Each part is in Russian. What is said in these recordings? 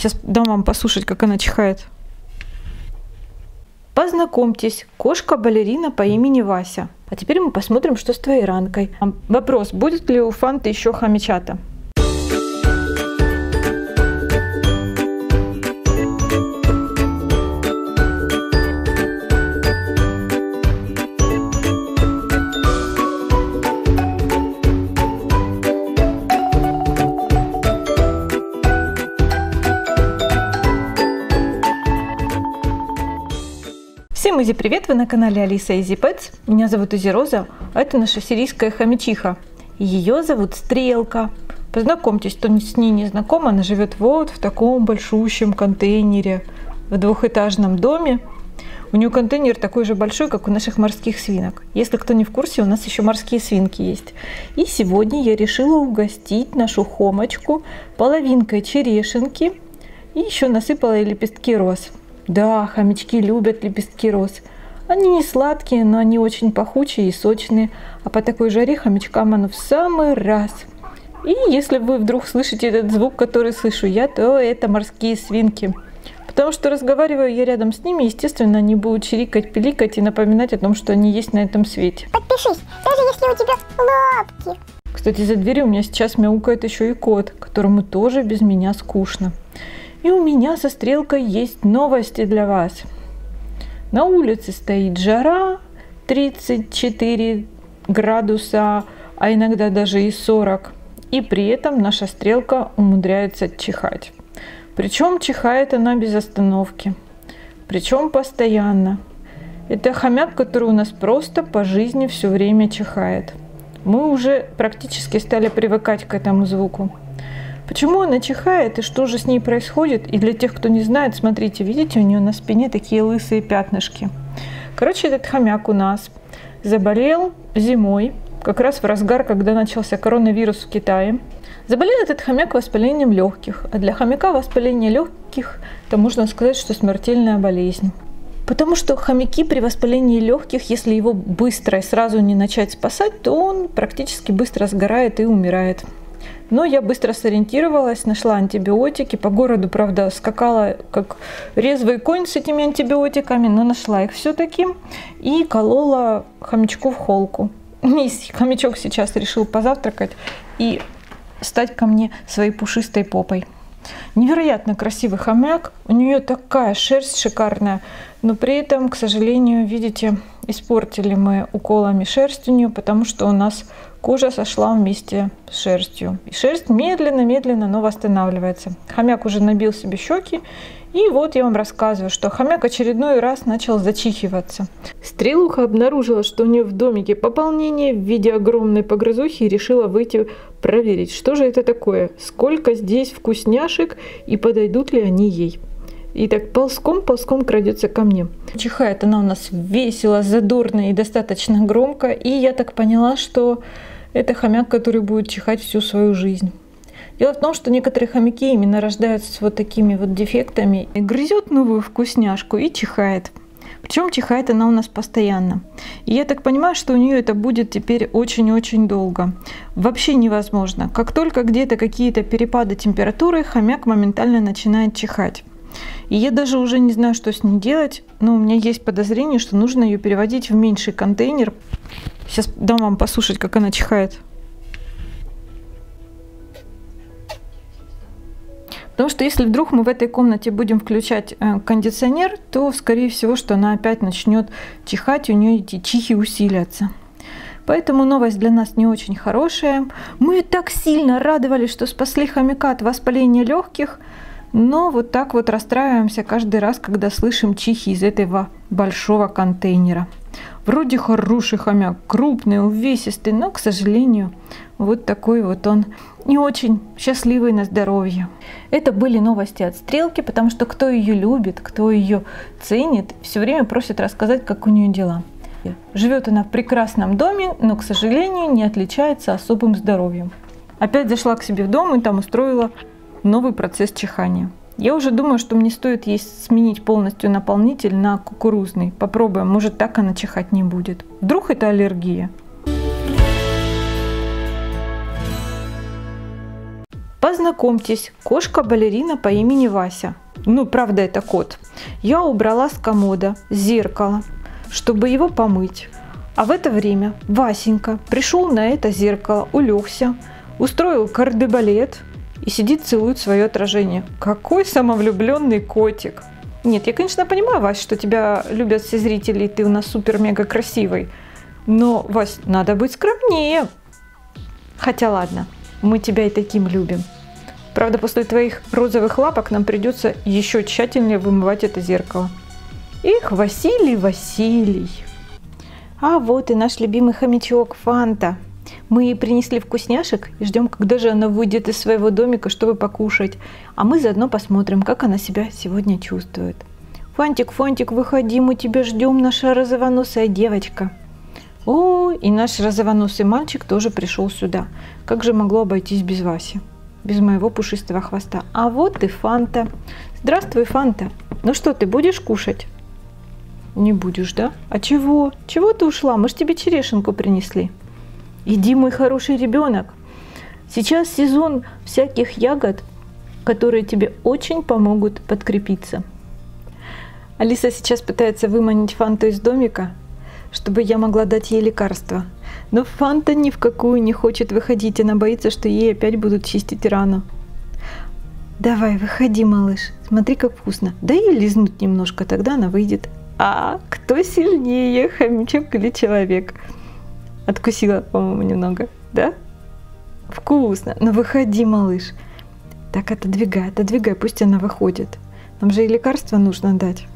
Сейчас дам вам послушать, как она чихает. Познакомьтесь, кошка-балерина по имени Вася. А теперь мы посмотрим, что с твоей ранкой. Вопрос, будет ли у Фанты еще хомячата? Всем Изи привет! Вы на канале Алиса Изи Pets. Меня зовут Изи Роза, а это наша сирийская хомячиха. Ее зовут Стрелка. Познакомьтесь, кто с ней не знаком, она живет вот в таком большущем контейнере в двухэтажном доме. У нее контейнер такой же большой, как у наших морских свинок. Если кто не в курсе, у нас еще морские свинки есть. И сегодня я решила угостить нашу хомочку половинкой черешенки и еще насыпала ей лепестки роз. Да, хомячки любят лепестки роз. Они не сладкие, но они очень пахучие и сочные. А по такой жаре хомячкам оно в самый раз. И если вы вдруг слышите этот звук, который слышу я, то это морские свинки. Потому что разговариваю я рядом с ними, естественно, они будут чирикать, пиликать и напоминать о том, что они есть на этом свете. Подпишись, даже если у тебя лапки. Кстати, за дверью у меня сейчас мяукает еще и кот, которому тоже без меня скучно. И у меня со Стрелкой есть новости для вас. На улице стоит жара, 34 градуса, а иногда даже и 40. И при этом наша Стрелка умудряется чихать. Причем чихает она без остановки. Причем постоянно. Это хомяк, который у нас просто по жизни все время чихает. Мы уже практически стали привыкать к этому звуку. Почему она чихает и что же с ней происходит? И для тех, кто не знает, смотрите, видите, у нее на спине такие лысые пятнышки. Короче, этот хомяк у нас заболел зимой, как раз в разгар, когда начался коронавирус в Китае. Заболел этот хомяк воспалением легких. А для хомяка воспаление легких, это можно сказать, что смертельная болезнь. Потому что хомяки при воспалении легких, если его быстро и сразу не начать спасать, то он практически быстро сгорает и умирает. Но я быстро сориентировалась, нашла антибиотики. По городу, правда, скакала как резвый конь с этими антибиотиками, но нашла их все-таки и колола хомячку в холку. Хомячок сейчас решил позавтракать и стать ко мне своей пушистой попой. Невероятно красивый хомяк, у нее такая шерсть шикарная, но при этом, к сожалению, видите, испортили мы уколами шерсть у нее, потому что у нас кожа сошла вместе с шерстью. И шерсть медленно-медленно, но восстанавливается. Хомяк уже набил себе щеки. И вот я вам рассказываю, что хомяк очередной раз начал зачихиваться. Стрелуха обнаружила, что у нее в домике пополнение в виде огромной погрызухи и решила выйти проверить, что же это такое, сколько здесь вкусняшек и подойдут ли они ей. И так ползком крадется ко мне. Чихает она у нас весело, задорно и достаточно громко. И я так поняла, что это хомяк, который будет чихать всю свою жизнь. Дело в том, что некоторые хомяки именно рождаются с вот такими вот дефектами. И грызет новую вкусняшку и чихает. Причем чихает она у нас постоянно. И я так понимаю, что у нее это будет теперь очень-очень долго. Вообще невозможно. Как только где-то какие-то перепады температуры, хомяк моментально начинает чихать. И я даже уже не знаю, что с ней делать, но у меня есть подозрение, что нужно ее переводить в меньший контейнер. Сейчас дам вам послушать, как она чихает. Потому что если вдруг мы в этой комнате будем включать кондиционер, то, скорее всего, что она опять начнет чихать, и у нее эти чихи усилятся. Поэтому новость для нас не очень хорошая. Мы так сильно радовались, что спасли хомяка от воспаления легких, но вот так вот расстраиваемся каждый раз, когда слышим чихи из этого большого контейнера. Вроде хороший хомяк, крупный, увесистый, но, к сожалению, вот такой вот он не очень счастливый на здоровье. Это были новости от Стрелки, потому что кто ее любит, кто ее ценит, все время просит рассказать, как у нее дела. Живет она в прекрасном доме, но, к сожалению, не отличается особым здоровьем. Опять зашла к себе в дом и там устроила новый процесс чихания. Я уже думаю, что мне стоит ей сменить полностью наполнитель на кукурузный. Попробуем, может, так она чихать не будет. Вдруг это аллергия? Познакомьтесь, кошка-балерина по имени Вася. Ну, правда, это кот. Я убрала с комода зеркало, чтобы его помыть. А в это время Васенька пришел на это зеркало, улегся, устроил кардебалет и сидит, целует свое отражение. Какой самовлюбленный котик! Нет, я, конечно, понимаю, Вась, что тебя любят все зрители, и ты у нас супер-мега красивый. Но, Вась, надо быть скромнее. Хотя ладно, мы тебя и таким любим. Правда, после твоих розовых лапок нам придется еще тщательнее вымывать это зеркало. Эх, Василий, Василий. А вот и наш любимый хомячок Фанта. Мы ей принесли вкусняшек и ждем, когда же она выйдет из своего домика, чтобы покушать. А мы заодно посмотрим, как она себя сегодня чувствует. Фантик, Фантик, выходи, мы тебя ждем, наша розовоносая девочка. О, и наш розовоносый мальчик тоже пришел сюда. Как же могло обойтись без Васи? Без моего пушистого хвоста. А вот и Фанта. Здравствуй, Фанта. Ну что, ты будешь кушать? Не будешь, да? А чего? Чего ты ушла? Мы ж тебе черешенку принесли. Иди, мой хороший ребенок. Сейчас сезон всяких ягод, которые тебе очень помогут подкрепиться. Алиса сейчас пытается выманить Фанту из домика, чтобы я могла дать ей лекарство. Но Фанта ни в какую не хочет выходить. Она боится, что ей опять будут чистить рану. Давай, выходи, малыш. Смотри, как вкусно. Дай ей лизнуть немножко, тогда она выйдет. А кто сильнее, хомячок или человек? Откусила, по-моему, немного, да? Вкусно. Ну выходи, малыш. Так, отодвигай, пусть она выходит. Нам же и лекарство нужно дать.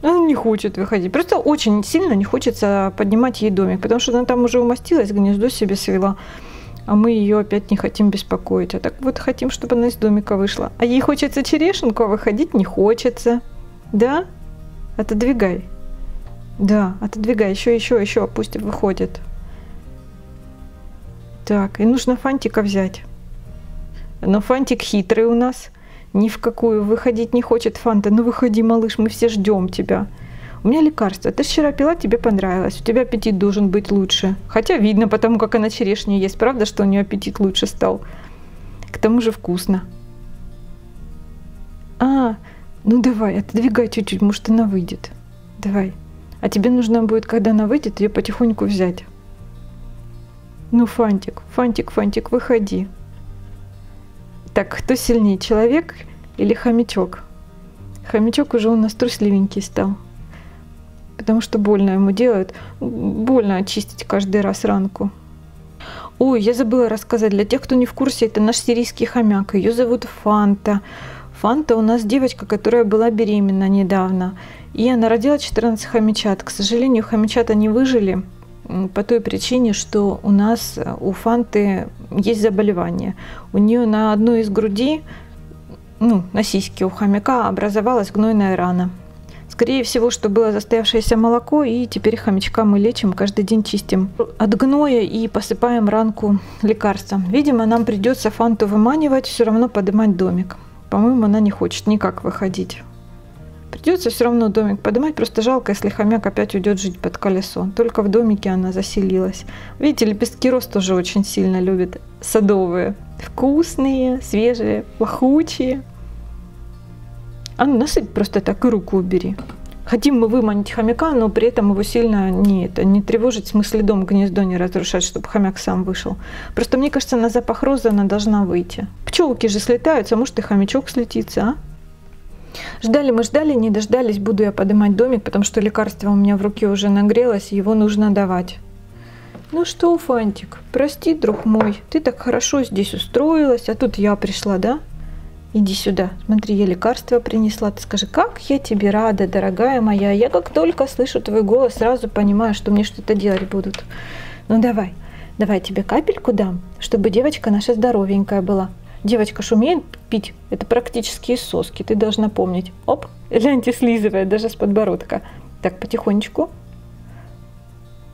Она не хочет выходить. Просто очень сильно не хочется поднимать ей домик, потому что она там уже умостилась, гнездо себе свела, а мы ее опять не хотим беспокоить. А так вот хотим, чтобы она из домика вышла. А ей хочется черешенку, а выходить не хочется. Да? Отодвигай. Да, отодвигай. Еще, пусть выходит. Так, и нужно Фантика взять. Но Фантик хитрый у нас. Ни в какую выходить не хочет Фанта. Ну выходи, малыш, мы все ждем тебя. У меня лекарство. Ты вчера пила, тебе понравилось. У тебя аппетит должен быть лучше. Хотя видно, потому как она черешню ест. Правда, что у нее аппетит лучше стал? К тому же вкусно. Ну давай, отодвигай чуть-чуть, может она выйдет. Давай. А тебе нужно будет, когда она выйдет, ее потихоньку взять. Ну, Фантик, выходи. Так, кто сильнее, человек или хомячок? Хомячок уже у нас трусливенький стал. Потому что больно ему делают. Больно очистить каждый раз ранку. Ой, я забыла рассказать. Для тех, кто не в курсе, это наш сирийский хомяк. Ее зовут Фанта. Фанта у нас девочка, которая была беременна недавно. И она родила 14 хомячат. К сожалению, хомячата не выжили. По той причине, что у нас, у Фанты есть заболевание. У нее на одной из груди, на сиське у хомяка образовалась гнойная рана. Скорее всего, что было застоявшееся молоко, и теперь хомячка мы лечим, каждый день чистим от гноя и посыпаем ранку лекарством. Видимо, нам придется Фанту выманивать, все равно поднимать домик. По-моему, она не хочет никак выходить. Придется все равно домик поднимать, просто жалко, если хомяк опять уйдет жить под колесо. Только в домике она заселилась. Видите, лепестки роз тоже очень сильно любит. Садовые. Вкусные, свежие, пахучие. Насыпь просто так и руку убери. Хотим мы выманить хомяка, но при этом его сильно не тревожить, в смысле дом, гнездо не разрушать, чтобы хомяк сам вышел. Просто мне кажется, на запах розы она должна выйти. Пчелки же слетаются, может и хомячок слетится, а? Ждали мы, не дождались, буду я поднимать домик, потому что лекарство у меня в руке уже нагрелось, его нужно давать. Ну что, Фантик, прости, друг мой, ты так хорошо здесь устроилась, а тут я пришла, да? Иди сюда, смотри, я лекарство принесла, ты скажи, как я тебе рада, дорогая моя, я как только слышу твой голос, сразу понимаю, что мне что-то делать будут. Ну давай тебе капельку дам, чтобы девочка наша здоровенькая была. Девочка ж умеет пить, это практически из соски, ты должна помнить. Оп, гляньте, слизывает даже с подбородка. Так, потихонечку.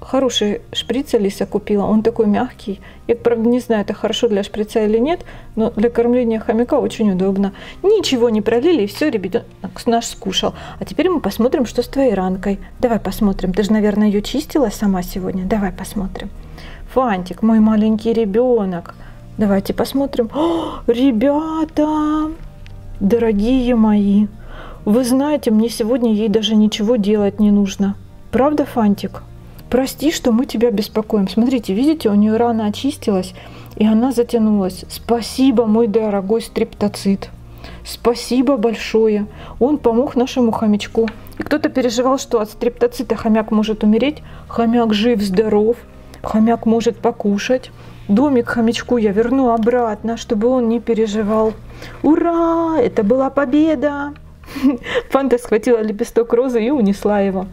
Хороший шприц Алиса купила, он такой мягкий. Я, правда, не знаю, это хорошо для шприца или нет, но для кормления хомяка очень удобно. Ничего не пролили, и все, ребенок наш скушал. А теперь мы посмотрим, что с твоей ранкой. Давай посмотрим, ты же, наверное, ее чистила сама сегодня. Давай посмотрим. Фантик, мой маленький ребенок. Давайте посмотрим. О, ребята, дорогие мои, вы знаете, мне сегодня ей даже ничего делать не нужно. Правда, Фантик? Прости, что мы тебя беспокоим. Смотрите, видите, у нее рана очистилась, и она затянулась. Спасибо, мой дорогой стриптоцит. Спасибо большое. Он помог нашему хомячку. И кто-то переживал, что от стриптоцита хомяк может умереть. Хомяк жив-здоров. Хомяк может покушать. Домик хомячку я верну обратно, чтобы он не переживал. Ура! Это была победа! Фанта схватила лепесток розы и унесла его.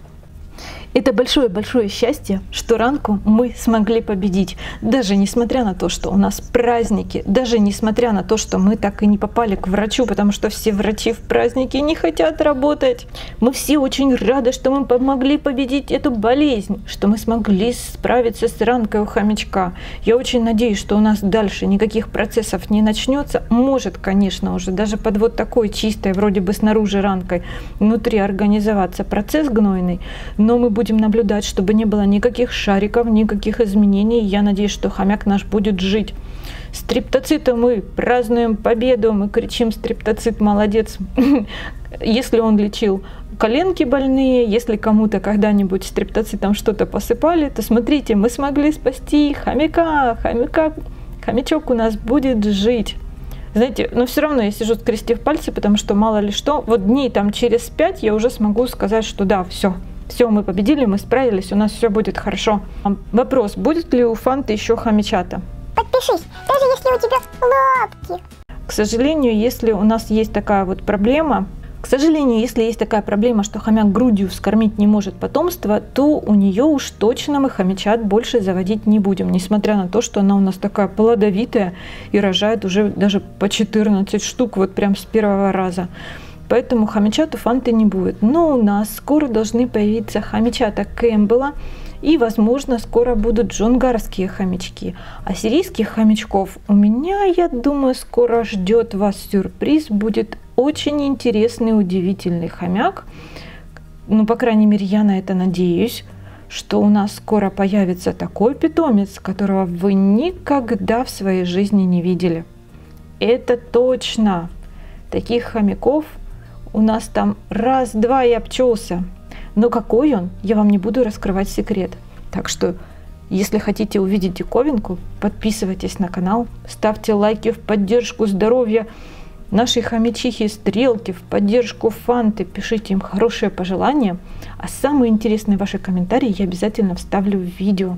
Это большое-большое счастье, что ранку мы смогли победить. Даже несмотря на то, что у нас праздники, даже несмотря на то, что мы так и не попали к врачу, потому что все врачи в праздники не хотят работать. Мы все очень рады, что мы помогли победить эту болезнь, что мы смогли справиться с ранкой у хомячка. Я очень надеюсь, что у нас дальше никаких процессов не начнется. Может, конечно, уже даже под вот такой чистой, вроде бы снаружи ранкой, внутри организоваться процесс гнойный, но мы будем наблюдать, чтобы не было никаких шариков, никаких изменений. Я надеюсь, что хомяк наш будет жить. Стриптоцитом мы празднуем победу, мы кричим: стриптоцит молодец. Если он лечил коленки больные, если кому-то когда-нибудь стриптоцитом что-то посыпали, то смотрите, мы смогли спасти хомяка. Хомячок у нас будет жить. Знаете, но все равно я сижу, скрестив пальцы, потому что мало ли что. Вот дней там через 5 я уже смогу сказать, что да, все, мы победили, мы справились, у нас все будет хорошо. Вопрос: будет ли у Фанты еще хомячата? Подпишись, даже если у тебя лапки. К сожалению, если у нас есть такая вот проблема, что хомяк грудью вскормить не может потомство, то у нее уж точно мы хомячат больше заводить не будем, несмотря на то, что она у нас такая плодовитая и рожает уже даже по 14 штук вот прям с первого раза. Поэтому хомячат у Фанты не будет. Но у нас скоро должны появиться хомячата Кэмпбелла, и, возможно, скоро будут джунгарские хомячки. А сирийских хомячков у меня, я думаю, скоро ждет вас сюрприз. Будет очень интересный, удивительный хомяк. Ну, по крайней мере, я на это надеюсь, что у нас скоро появится такой питомец, которого вы никогда в своей жизни не видели. Это точно. Таких хомяков у нас там раз-два и обчелся. Но какой он, я вам не буду раскрывать секрет. Так что, если хотите увидеть диковинку, подписывайтесь на канал, ставьте лайки в поддержку здоровья нашей хомячихи Стрелки, в поддержку Фанты, пишите им хорошие пожелания. А самые интересные ваши комментарии я обязательно вставлю в видео.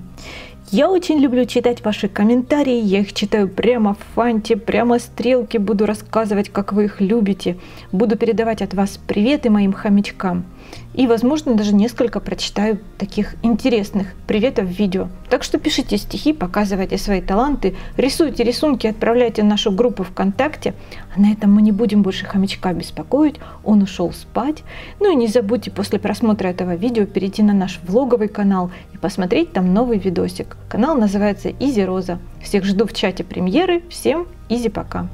Я очень люблю читать ваши комментарии, я их читаю прямо в Фанте, прямо Стрелке, буду рассказывать, как вы их любите, буду передавать от вас приветы моим хомячкам. И, возможно, даже несколько прочитаю таких интересных приветов в видео. Так что пишите стихи, показывайте свои таланты, рисуйте рисунки, отправляйте в нашу группу ВКонтакте. А на этом мы не будем больше хомячка беспокоить, он ушел спать. Ну и не забудьте после просмотра этого видео перейти на наш влоговый канал и посмотреть там новый видосик. Канал называется Изи Роза. Всех жду в чате премьеры. Всем изи пока!